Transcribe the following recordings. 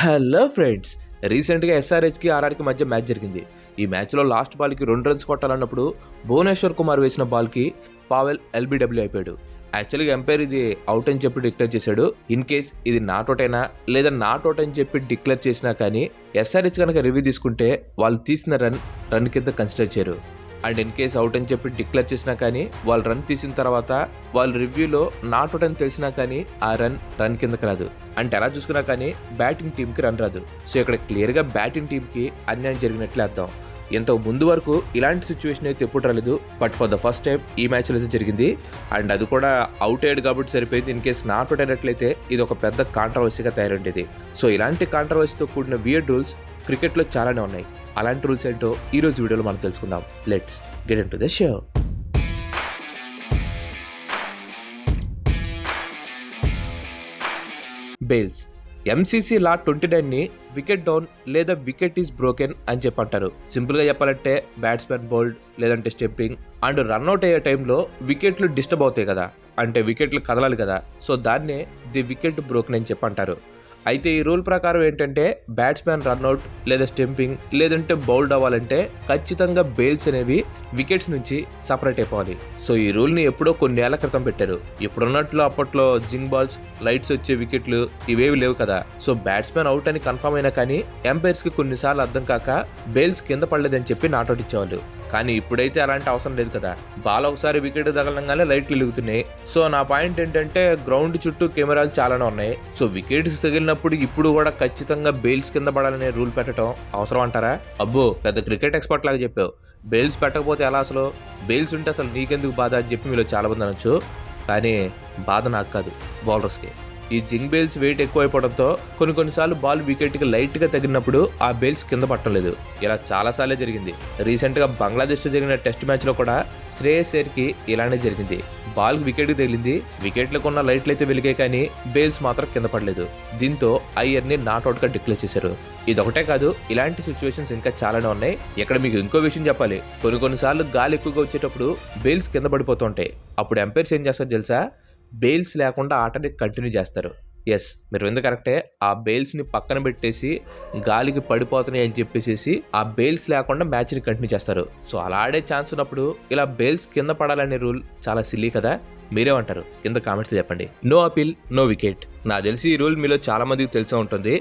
Hello friends, రీసెంట్గా ఎస్ఆర్హెచ్కి ఆర్ఆర్కి మధ్య match జరిగింది. ఈ మ్యాచ్లో లాస్ట్ బాల్కి 2 రన్స్ కొట్టాలన్నప్పుడు భువనేశ్వర్ కుమార్ వేసిన బాల్కి పావెల్ ఎల్బిడబ్ల్యూ అయిపోయాడు. యాక్చువల్గా ఎంపైర్ ఇది అవుట్ అని చెప్పి డిక్లేర్ చేశాడు. ఇన్ కేస్ ఇది నాట్ అవుట్ అయినా లేదా నాట్ అవుట్ అని చెప్పి డిక్లేర్ చేసినా కానీ ఎస్ఆర్హెచ్ కనుక రివ్యూ తీసుకుంటే వాళ్ళు తీసిన రన్ కింద కన్సిడర్ చేయరు. అండ్ ఇన్ కేస్ అవుట్ అని చెప్పి డిక్లేర్ చేసినా కానీ వాళ్ళు రన్ తీసిన తర్వాత వాళ్ళ రివ్యూలో నాట్ అవుట్ అని తెలిసినా కానీ ఆ రన్ కిందకి రాదు. అంటే ఎలా చూసుకున్నా కానీ బ్యాటింగ్ టీంకి రన్ రాదు. సో ఇక్కడ క్లియర్గా బ్యాటింగ్ టీంకి అన్యాయం జరిగినట్లే అర్థం. ఇంతకు ముందు వరకు ఇలాంటి సిచ్యువేషన్ అయితే ఎప్పుడు రాలేదు, but for the first time ఈ మ్యాచ్లో అయితే జరిగింది. అండ్ అది కూడా అవుట్ అయ్యాడు కాబట్టి సరిపోయింది. ఇన్ కేస్ నాట్ అవుట్ అయినట్లయితే ఇది ఒక పెద్ద కాంట్రవర్సీగా తయారైంది. సో ఇలాంటి కాంట్రవర్సీతో కూడిన వియర్డ్ రూల్స్ క్రికెట్లో చాలానే ఉన్నాయి. అలాంటి రూల్స్ ఏంటో ఈ రోజు వీడియోలో మనం తెలుసుకుందాం. Let's get into the show. Bails. MCC law 29ని వికెట్ డౌన్ లేదా వికెట్ ఈస్ బ్రోకెన్ అని చెప్పి అంటారు. సింపుల్గా చెప్పాలంటే బ్యాట్స్మెన్ బౌల్డ్ లేదంటే స్టెంపింగ్ అండ్ రన్అట్ అయ్యే టైంలో వికెట్లు డిస్టర్బ్ అవుతాయి కదా, అంటే వికెట్లు కదలాలి కదా. సో దాన్నే ది వికెట్ బ్రోకెన్ అని చెప్పి అంటారు. అయితే ఈ రూల్ ప్రకారం ఏంటంటే బ్యాట్స్మెన్ రన్అట్ లేదా స్టెంపింగ్ లేదంటే బౌల్డ్ అవ్వాలంటే ఖచ్చితంగా బెయిల్స్ అనేవి వికెట్స్ నుంచి సపరేట్ అయిపోవాలి. సో ఈ రూల్ని ఎప్పుడో కొన్నేళ్ల క్రితం పెట్టారు. ఇప్పుడున్నట్లు అప్పట్లో జింగ్ బాల్స్, లైట్స్ వచ్చే వికెట్లు ఇవేవి లేవు కదా. సో బ్యాట్స్మెన్ అవుట్ అని కన్ఫర్మ్ అయినా కానీ ఎంపైర్స్కి కొన్నిసార్లు అర్థం కాక బెయిల్స్ కింద పడలేదని చెప్పి నాట్అవుట్ ఇచ్చేవాళ్ళు. కానీ ఇప్పుడైతే అలాంటి అవసరం లేదు కదా. బాల్ ఒకసారి వికెట్ తగలంగానే లైట్లు వెలుగుతున్నాయి. సో నా పాయింట్ ఏంటంటే గ్రౌండ్ చుట్టూ కెమెరాలు చాలానే ఉన్నాయి. సో వికెట్స్ తగిలినప్పుడు ఇప్పుడు కూడా ఖచ్చితంగా బెయిల్స్ కింద పడాలనే రూల్ పెట్టడం అవసరం అంటారా? అబ్బో, పెద్ద క్రికెట్ ఎక్స్పర్ట్ లాగా చెప్పావు. బెయిల్స్ పెట్టకపోతే ఎలా? అసలు బెయిల్స్ ఉంటే అసలు నీకెందుకు బాధ అని చెప్పి మీలో చాలా మంది అనొచ్చు. కానీ బాధ నాకు కాదు, బౌలర్స్కి. ఈ జింగ్ బెయిల్స్ వెయిట్ ఎక్కువైపోవడంతో కొన్నిసార్లు బాల్ వికెట్కి లైట్గా తగిలినప్పుడు ఆ బెయిల్స్ కింద పట్టలేదు. ఇలా చాలాసార్లే జరిగింది. రీసెంట్గా బంగ్లాదేశ్తో జరిగిన టెస్ట్ మ్యాచ్లో కూడా శ్రేయస్ అయ్యర్కి ఇలానే జరిగింది. బాల్ వికెట్కి తగిలింది, వికెట్లకు ఉన్న లైట్లు అయితే వెలిగాయి కానీ బెయిల్స్ మాత్రం కింద పడలేదు. దీంతో అయ్యర్ని నాట్అవుట్గా డిక్లేర్ చేశారు. ఇదొకటే కాదు, ఇలాంటి సిచ్యువేషన్స్ ఇంకా చాలానే ఉన్నాయి. ఇక్కడ మీకు ఇంకో విషయం చెప్పాలి. కొన్నిసార్లు గాలి ఎక్కువగా వచ్చేటప్పుడు బెయిల్స్ కింద పడిపోతుంటాయి. అప్పుడు ఎంపైర్స్ ఏం చేస్తారు తెలుసా? బెయిల్స్ లేకుండా ఆటని కంటిన్యూ చేస్తారు. ఎస్, మీరు వింది కరెక్టే. ఆ బెయిల్స్ని పక్కన పెట్టేసి గాలికి పడిపోతున్నాయి అని చెప్పేసి ఆ బెయిల్స్ లేకుండా మ్యాచ్ని కంటిన్యూ చేస్తారు. సో అలా ఆడే ఛాన్స్ ఉన్నప్పుడు ఇలా బెయిల్స్ కింద పడాలనే రూల్ చాలా సిల్లీ కదా. మీరేమంటారు? కింద కామెంట్స్ చెప్పండి. No appeal no wicket. నాకు తెలిసి ఈ రూల్ మీలో చాలా మందికి తెలిసే ఉంటుంది.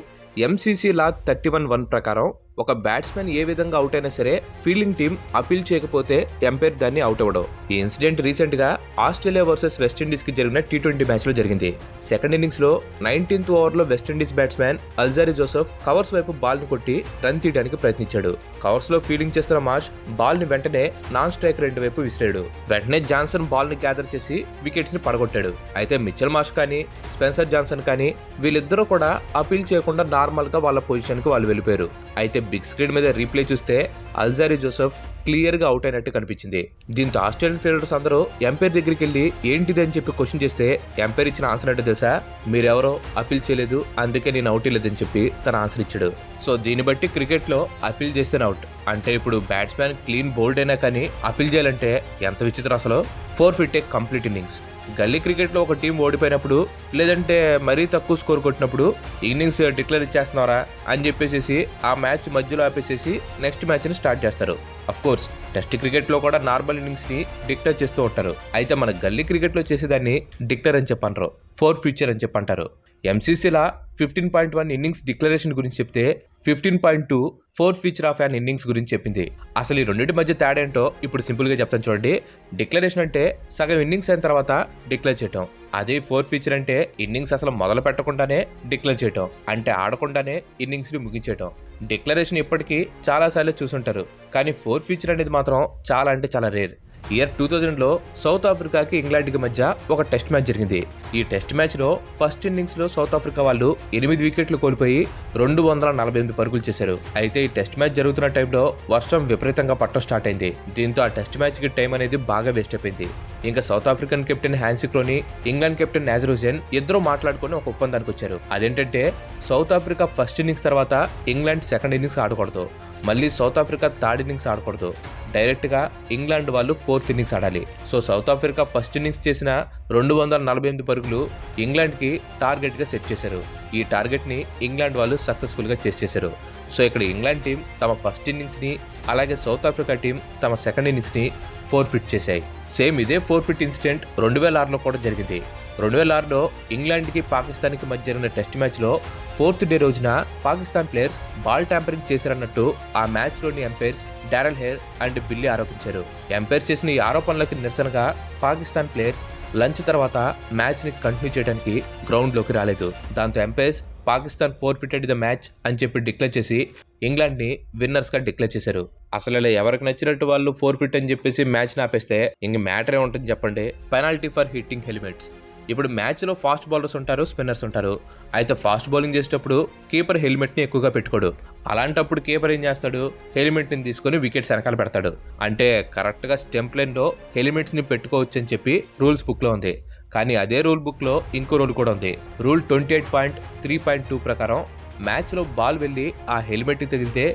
ఎంసీసీ లా 31(1) ప్రకారం ఒక బ్యాట్స్మెన్ ఏ విధంగా అవుట్ అయినా సరే ఫీల్డింగ్ టీం అపీల్ చేయకపోతే ఎంపైర్ దాన్ని అవుట్ అవ్వడం. ఈ ఇన్సిడెంట్ రీసెంట్ గా ఆస్ట్రేలియా వర్సెస్ వెస్టిండీస్ కి జరిగిన T20 మ్యాచ్ లో జరిగింది. సెకండ్ ఇన్నింగ్స్ లో 19th ఓవర్లో West Indies batsmen Alzarri Joseph covers వైపు బాల్ ని కొట్టి రన్ తీయడానికి ప్రయత్నించాడు. కవర్స్ లో ఫీల్డింగ్ చేస్తున్న మార్ష్ బాల్ ని వెంటనే నాన్ స్ట్రైకర్ ఎండ్ వైపు విసిరాడు. వెంటనే జాన్సన్ బాల్ ని గ్యాదర్ చేసి వికెట్స్ ని పడగొట్టాడు. అయితే మిచెల్ మార్ష్ కానీ స్పెన్సర్ జాన్సన్ కానీ వీళ్ళిద్దరూ కూడా అపీల్ చేయకుండా నార్మల్ గా వాళ్ళ పొజిషన్ కి వాళ్ళు వెళ్ళిపోయారు. అయితే బిగ్ స్క్రీన్ మీద రీప్లే చూస్తే అల్జారీ జోసెఫ్ క్లియర్ గా అవుట్ అయినట్టు కనిపించింది. దీంతో ఆస్ట్రేలియన్ ఫీల్డర్స్ అందరూ ఎంపైర్ దగ్గరికి వెళ్ళి ఏంటిది అని చెప్పి క్వశ్చన్ చేస్తే ఎంపైర్ ఇచ్చిన ఆన్సర్ అంటే తెలుసా? మీరెవరో అపీల్ చేయలేదు, అందుకే నేను అవుట్ లేదని చెప్పి తన ఆన్సర్ ఇచ్చాడు. సో దీన్ని బట్టి క్రికెట్ లో అపీల్ చేస్తే అవుట్ అంటే ఇప్పుడు బ్యాట్స్మెన్ క్లీన్ బౌల్డ్ అయినా కానీ అపీల్ చేయాలంటే ఎంత విచిత్రం అసలు. 4 feet కంప్లీట్ ఇన్నింగ్స్. గల్లీ క్రికెట్లో ఒక టీం ఓడిపోయినప్పుడు లేదంటే మరీ తక్కువ స్కోర్ కొట్టినప్పుడు ఇన్నింగ్స్ డిక్లేర్ ఇచ్చేస్తున్నారా అని చెప్పేసి ఆ మ్యాచ్ మధ్యలో ఆపేసేసి నెక్స్ట్ మ్యాచ్ని స్టార్ట్ చేస్తారు. అఫ్ కోర్స్ టెస్ట్ క్రికెట్లో కూడా నార్మల్ ఇన్నింగ్స్ని డిక్లేర్ చేస్తూ ఉంటారు. అయితే మన గల్లీ క్రికెట్లో చేసేదాన్ని డిక్లేర్ అని చెప్పంటారు, 4 feet అని చెప్పంటారు. ఎంసీసీలా 15.1 ఇన్నింగ్స్ డిక్లరేషన్ గురించి చెప్తే 15.2 4 feet ఆఫ్ యాన్ ఇన్నింగ్స్ గురించి చెప్పింది. అసలు ఈ రెండింటి మధ్య తేడా ఏంటో ఇప్పుడు సింపుల్గా చెప్తాను చూడండి. డిక్లరేషన్ అంటే సగం ఇన్నింగ్స్ అయిన తర్వాత డిక్లేర్ చేయటం. అదే 4 feet అంటే ఇన్నింగ్స్ అసలు మొదలు పెట్టకుండానే డిక్లేర్ చేయటం, అంటే ఆడకుండానే ఇన్నింగ్స్ని ముగించేయటం. డిక్లరేషన్ ఇప్పటికీ చాలాసార్లు చూసుంటారు, కానీ 4 feet అనేది మాత్రం చాలా అంటే చాలా రేర్. ఇయర్ 2000లో సౌత్ ఆఫ్రికాకి ఇంగ్లాండ్కి మధ్య ఒక టెస్ట్ మ్యాచ్ జరిగింది. ఈ టెస్ట్ మ్యాచ్లో ఫస్ట్ ఇన్నింగ్స్లో సౌత్ ఆఫ్రికా వాళ్ళు 8 వికెట్లు కోల్పోయి 248 పరుగులు చేశారు. అయితే ఈ టెస్ట్ మ్యాచ్ జరుగుతున్న టైంలో వర్షం విపరీతంగా పట్టడం స్టార్ట్ అయింది. దీంతో ఆ టెస్ట్ మ్యాచ్కి టైం అనేది బాగా వేస్ట్ అయిపోయింది. ఇంకా south African captain Hansie Cronje, England captain Nasser Hussain ఇద్దరు మాట్లాడుకుని ఒక ఒప్పందానికి వచ్చారు. అదేంటంటే సౌత్ ఆఫ్రికా ఫస్ట్ ఇన్నింగ్స్ తర్వాత ఇంగ్లాండ్ సెకండ్ ఇన్నింగ్స్ ఆడకూడదు. మళ్ళీ సౌత్ ఆఫ్రికా థర్డ్ ఇన్నింగ్స్ ఆడకూడదు, డైరెక్ట్గా ఇంగ్లాండ్ వాళ్ళు ఫోర్త్ ఇన్నింగ్స్ ఆడాలి. So south Africa first innings చేసిన 248 పరుగులు ఇంగ్లాండ్కి టార్గెట్గా సెట్ చేశారు. ఈ టార్గెట్ని ఇంగ్లాండ్ వాళ్ళు సక్సెస్ఫుల్గా చేశారు. సో ఇక్కడ ఇంగ్లాండ్ టీం తమ ఫస్ట్ ఇన్నింగ్స్ని, అలాగే సౌత్ ఆఫ్రికా టీం తమ సెకండ్ ఇన్నింగ్స్ని ఫోర్ఫిట్ చేశాయి. సేమ్ ఇదే ఫోర్ఫిట్ ఇన్సిడెంట్ 2006లో కూడా జరిగింది. 2006లో ఇంగ్లాండ్కి పాకిస్తాన్కి మధ్య జరిగిన టెస్ట్ మ్యాచ్లో 4th డే రోజున పాకిస్తాన్ ప్లేయర్స్ బాల్ ట్యాంపరింగ్ చేశారన్నట్టు ఆ మ్యాచ్లోని umpires Darrell Hair and Billy ఆరోపించారు. ఎంపైర్స్ చేసిన ఈ ఆరోపణలకు నిరసనగా పాకిస్తాన్ ప్లేయర్స్ లంచ్ తర్వాత మ్యాచ్ని కంటిన్యూ చేయడానికి గ్రౌండ్లోకి రాలేదు. దాంతో umpires Pakistan forfeited the match అని చెప్పి డిక్లేర్ చేసి ఇంగ్లాండ్ని విన్నర్స్గా డిక్లేర్ చేశారు. అసలు ఇలా ఎవరికి నచ్చినట్టు వాళ్ళు ఫోర్ఫిట్ అని చెప్పేసి మ్యాచ్ని ఆపేస్తే ఇంక మ్యాటరే ఉంటుంది చెప్పండి. Penalty for hitting helmets. ఇప్పుడు మ్యాచ్లో ఫాస్ట్ బౌలర్స్ ఉంటారు, స్పిన్నర్స్ ఉంటారు. అయితే ఫాస్ట్ బౌలింగ్ చేసేటప్పుడు కీపర్ హెల్మెట్ని ఎక్కువగా పెట్టుకోడు. అలాంటప్పుడు కీపర్ ఏం చేస్తాడు, హెల్మెట్ని తీసుకొని వికెట్స్ వెనకాల పెడతాడు. అంటే కరెక్ట్గా స్టెంప్ లైన్లో హెల్మెట్స్ని పెట్టుకోవచ్చు అని చెప్పి రూల్స్ బుక్లో ఉంది. కానీ అదే రూల్ బుక్లో ఇంకో రూల్ కూడా ఉంది. రూల్ 28.3.2 ప్రకారం మ్యాచ్లో బాల్ వెళ్ళి ఆ హెల్మెట్కి తగిలితే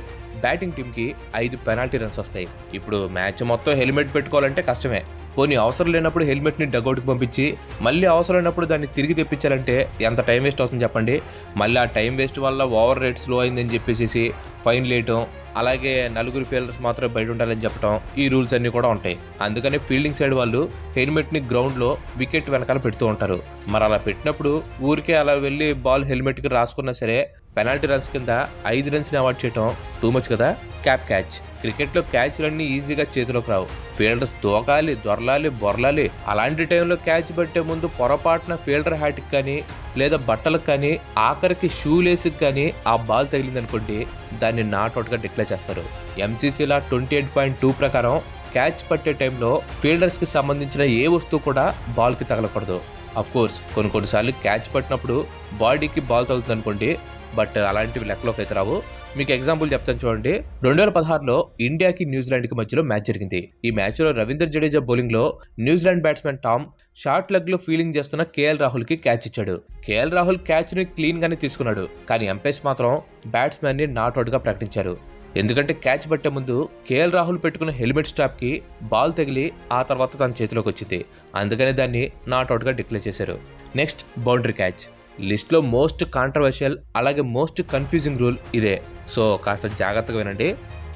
బ్యాటింగ్ టీంకి 5 పెనాల్టీ రన్స్ వస్తాయి. ఇప్పుడు మ్యాచ్ మొత్తం హెల్మెట్ పెట్టుకోవాలంటే కష్టమే. పోనీ అవసరం లేనప్పుడు హెల్మెట్ని డగౌట్కి పంపించి మళ్ళీ అవసరం లేనప్పుడు దాన్ని తిరిగి తెప్పించాలంటే ఎంత టైం వేస్ట్ అవుతుంది చెప్పండి. మళ్ళీ ఆ టైం వేస్ట్ వల్ల ఓవర్ రేట్ స్లో అయిందని చెప్పేసి ఫైన్ వేయటం, అలాగే 4 ఫీల్డర్స్ మాత్రం బయట ఉండాలని చెప్పడం, ఈ రూల్స్ అన్నీ కూడా ఉంటాయి. అందుకని ఫీల్డింగ్ సైడ్ వాళ్ళు హెల్మెట్ని గ్రౌండ్లో వికెట్ వెనకాల పెడుతూ ఉంటారు. మరి అలా పెట్టినప్పుడు ఊరికే అలా వెళ్ళి బాల్ హెల్మెట్కి రాసుకున్నా సరే పెనాల్టీ రన్స్ కింద 5 రన్స్ని అవాయిడ్ చేయడం టూ మచ్ కదా. క్యాచ్. క్రికెట్లో క్యాచ్లన్నీ ఈజీగా చేతిలోకి రావు. ఫీల్డర్స్ దూకాలి, దొరలాలి, బొరలాలి. అలాంటి టైంలో క్యాచ్ పట్టే ముందు పొరపాటున ఫీల్డర్ హ్యాట్కి కానీ లేదా బట్టలకు కానీ ఆఖరికి షూ లేస్కి కానీ ఆ బాల్ తగిలిందనుకోండి, దాన్ని నాట్అవుట్గా డిక్లేర్ చేస్తారు. ఎంసీసీలా 28.2 ప్రకారం క్యాచ్ పట్టే టైంలో ఫీల్డర్స్కి సంబంధించిన ఏ వస్తువు కూడా బాల్కి తగలకూడదు. అఫ్కోర్స్ కొన్నిసార్లు క్యాచ్ పట్టినప్పుడు బాడీకి బాల్ తగులుతుంది అనుకోండి, బట్ అలాంటివి లెక్కలోకి అయితే రావు. మీకు ఎగ్జాంపుల్ చెప్తాను చూడండి. 2016లో ఇండియాకి న్యూజిలాండ్కి మధ్యలో మ్యాచ్ జరిగింది. ఈ మ్యాచ్లో రవీంద్ర జడేజా బౌలింగ్లో న్యూజిలాండ్ బ్యాట్స్మెన్ టామ్ షార్ట్ లెగ్లో ఫీల్డింగ్ చేస్తున్న కేఎల్ రాహుల్కి క్యాచ్ ఇచ్చాడు. కేఎల్ రాహుల్ క్యాచ్ని క్లీన్గానే తీసుకున్నాడు. కానీ ఎంపైర్స్ మాత్రం బ్యాట్స్మెన్ని నాట్అవుట్గా ప్రకటించారు. ఎందుకంటే క్యాచ్ పట్టే ముందు కేఎల్ రాహుల్ పెట్టుకున్న హెల్మెట్ స్టాప్కి బాల్ తగిలి ఆ తర్వాత తన చేతిలోకి వచ్చింది. అందుకనే దాన్ని నాట్అవుట్గా డిక్లేర్ చేశారు. Next boundary catch. లిస్ట్లో మోస్ట్ కాంట్రవర్షియల్ అలాగే మోస్ట్ కన్ఫ్యూజింగ్ రూల్ ఇదే. సో కాస్త జాగ్రత్తగా వినండి.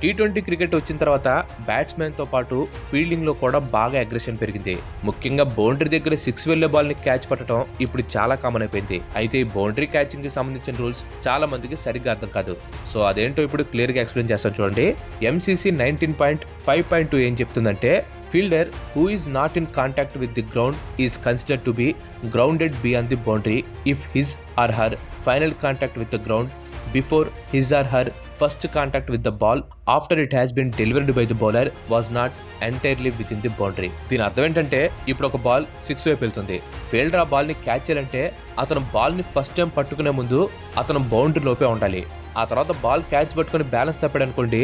T20 క్రికెట్ వచ్చిన తర్వాత బ్యాట్స్మెన్తో పాటు ఫీల్డింగ్లో కూడా బాగా అగ్రెషన్ పెరిగింది. ముఖ్యంగా బౌండరీ దగ్గర 6 వెళ్లే బాల్ని క్యాచ్ పట్టడం ఇప్పుడు చాలా కామన్ అయిపోయింది. అయితే ఈ బౌండరీ క్యాచింగ్కి సంబంధించిన రూల్స్ చాలా మందికి సరిగ్గా అర్థం కాదు. సో అదేంటో ఇప్పుడు క్లియర్గా ఎక్స్ప్లెయిన్ చేస్తాను చూడండి. MCC 19.5.2 ఏం చెప్తుందంటే, fielder who is not in contact with the ground is considered to be grounded beyond the boundary if his or her final contact with the ground before his or her first contact with the ball after it has been delivered by the bowler was not entirely within the boundary. దీని అర్థం ఏంటంటే, ఇప్పుడు ఒక ball 6 వైపు వెళ్తుంది. Fielder ఆ బాల్ని catch చేయాలంటే అతను బాల్ని ఫస్ట్ టైం పట్టుకునే ముందు అతను బౌండరీ లోపే ఉండాలి. ఆ తర్వాత బాల్ క్యాచ్ పట్టుకుని బ్యాలెన్స్ తప్పాడు అనుకోండి,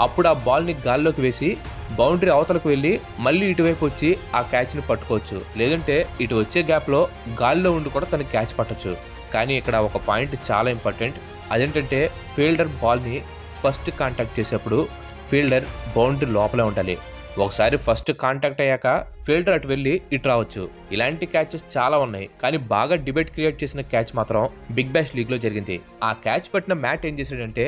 అప్పుడు ఆ బాల్ని గాల్లోకి వేసి బౌండరీ అవతలకు వెళ్ళి మళ్ళీ ఇటువైపు వచ్చి ఆ క్యాచ్ని పట్టుకోవచ్చు. లేదంటే ఇటు వచ్చే గ్యాప్లో గాల్లో ఉండి కూడా తను క్యాచ్ పట్టచ్చు. కానీ ఇక్కడ ఒక పాయింట్ చాలా ఇంపార్టెంట్. అదేంటంటే, ఫీల్డర్ బాల్ని ఫస్ట్ కాంటాక్ట్ చేసేప్పుడు ఫీల్డర్ బౌండరీ లోపలే ఉండాలి. ఒకసారి ఫస్ట్ కాంటాక్ట్ అయ్యాక ఫీల్డర్ అటు వెళ్ళి ఇటు రావచ్చు. ఇలాంటి క్యాచెస్ చాలా ఉన్నాయి. కానీ బాగా డిబేట్ క్రియేట్ చేసిన క్యాచ్ మాత్రం బిగ్ బ్యాష్ లీగ్లో జరిగింది. ఆ క్యాచ్ పట్టిన మ్యాట్ ఏం చేశాడంటే,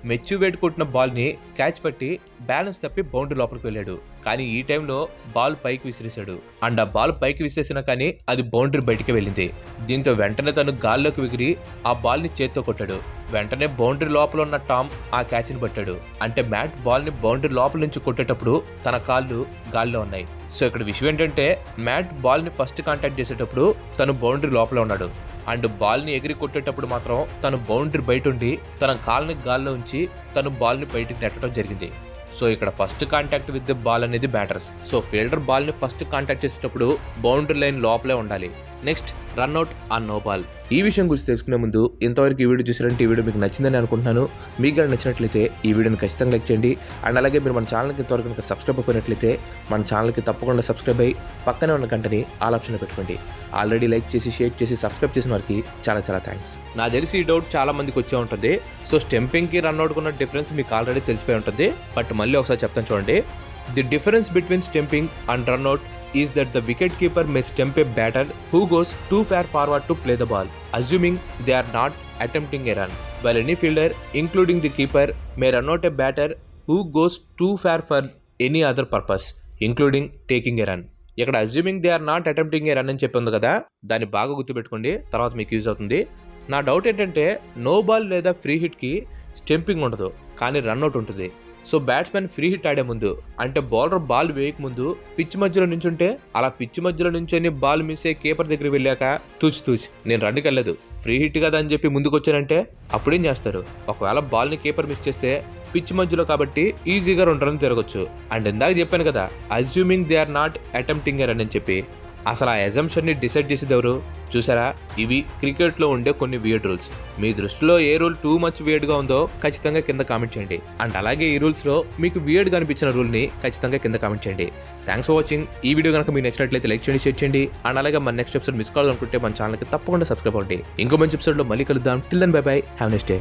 మెచ్యూవేట్ కొట్టిన బాల్ని క్యాచ్ పట్టి బ్యాలెన్స్ తప్పి బౌండరీ లోపలికి వెళ్ళాడు. కానీ ఈ టైంలో బాల్ పైకి విసిరేశాడు. అండ్ ఆ బాల్ పైకి విసిరేసినా కానీ అది బౌండరీ బయటికి వెళ్ళింది. దీంతో వెంటనే తను గాల్లోకి విగిరి ఆ బాల్ని చేత్తో కొట్టాడు. వెంటనే బౌండరీ లోపల ఉన్న టామ్ ఆ క్యాచ్ని పట్టాడు. అంటే మ్యాట్ బాల్ని బౌండరీ లోపల నుంచి కొట్టేటప్పుడు తన కాళ్ళు గాల్లో ఉన్నాయి. సో ఇక్కడ విషయం ఏంటంటే, మ్యాట్ బాల్ని ఫస్ట్ కాంటాక్ట్ చేసేటప్పుడు తను బౌండరీ లోపల ఉన్నాడు. అండ్ బాల్ని ఎగిరి కొట్టేటప్పుడు మాత్రం తను బౌండరీ బయట ఉండి తన కాల్ని గాల్లో ఉంచి తను బాల్ని బయటికి నెట్టడం జరిగింది. సో ఇక్కడ first contact with the ball అనేది బ్యాటర్స్. సో ఫీల్డర్ బాల్ని ఫస్ట్ కాంటాక్ట్ చేసేటప్పుడు బౌండరీ లైన్ లోపలే ఉండాలి. Next run out on no ball. ఈ విషయం గురించి తెలుసుకునే ముందు ఇంతవరకు ఈ వీడియో చూసారంటే ఈ వీడియో మీకు నచ్చిందని అనుకుంటున్నాను. మీకు కానీ నచ్చినట్లయితే ఈ వీడియోని ఖచ్చితంగా లైక్ చేయండి. అండ్ అలాగే మీరు మన ఛానల్కి ఇంతవరకు కనుక సబ్స్క్రైబ్ అయిపోయినట్లయితే మన ఛానల్కి తప్పకుండా సబ్స్క్రైబ్ అయ్యి పక్కనే ఉన్న గంటని ఆల్ ఆప్షన్లో పెట్టుకోండి. ఆల్రెడీ లైక్ చేసి షేర్ చేసి సబ్స్క్రైబ్ చేసిన వారికి చాలా చాలా థ్యాంక్స్. నా తెలిసి ఈ డౌట్ చాలా మందికి వచ్చే ఉంటుంది. సో స్టెంపింగ్కి రన్అట్కి ఉన్న డిఫరెన్స్ మీకు ఆల్రెడీ తెలిసిపోయి ఉంటుంది. బట్ మళ్ళీ ఒకసారి చెప్తాను చూడండి. The difference between stumping and run out is that the wicket keeper may stump a batter who goes too far forward to play the ball, assuming they are not attempting a run, while any fielder, including the keeper, may run out a batter who goes too far for any other purpose, including taking a run. ఇక్కడ assuming they are not attempting a run అని చెప్పింది కదా, దాన్ని బాగా గుర్తుపెట్టుకోండి, తర్వాత మీకు use అవుతుంది. నా డౌట్ ఏంటంటే నో బాల్ లేదా ఫ్రీ హిట్కి స్టెంపింగ్ ఉండదు, కానీ రన్అట్ ఉంటుంది. సో బ్యాట్స్మెన్ ఫ్రీ హిట్ ఆడే ముందు అంటే బౌలర్ బాల్ వేయక ముందు పిచ్ మధ్యలో నుంచుంటే అలా పిచ్ మధ్యలో నుంచొని బాల్ మిస్ అయ్యి కీపర్ దగ్గరికి వెళ్ళాక తూచి నేను రన్కి వెళ్ళలేదు ఫ్రీ హిట్ కదా అని చెప్పి ముందుకు వచ్చానంటే అప్పుడేం చేస్తారు? ఒకవేళ బాల్ని కీపర్ మిస్ చేస్తే పిచ్ మధ్యలో కాబట్టి ఈజీగా 2 రన్ తిరగొచ్చు. అండ్ ఇందాక చెప్పాను కదా assuming they are not attempting a run అని చెప్పి. అసలు ఆ అజంప్షన్ని డిసైడ్ చేసేది ఎవరు? చూసారా, ఇవి క్రికెట్లో ఉండే కొన్ని వియర్డ్ రూల్స్. మీ దృష్టిలో ఏ రూల్ టూ మచ్ వియర్డ్గా ఉందో ఖచ్చితంగా కింద కామెంట్ చేయండి. అండ్ అలాగే ఈ రూల్స్లో మీకు వియర్డ్గా అనిపించిన రూల్ని ఖచ్చితంగా కింద కామెంట్ చేయండి. Thanks for watching. ఈ వీడియో కనుక మీకు నచ్చినట్లయితే లైక్ చేయండి, షేర్ చేయండి. అండ్ అలాగే మన నెక్స్ట్ ఎపిసోడ్ మిస్ కావాలనుకుంటే మన ఛానల్కి తప్పకుండా సబ్స్క్రైబ్ అవ్వండి. ఇంకో మంచి ఎపిసోడ్లో మళ్ళీ కలుద్దాం. Till then bye bye, have next day.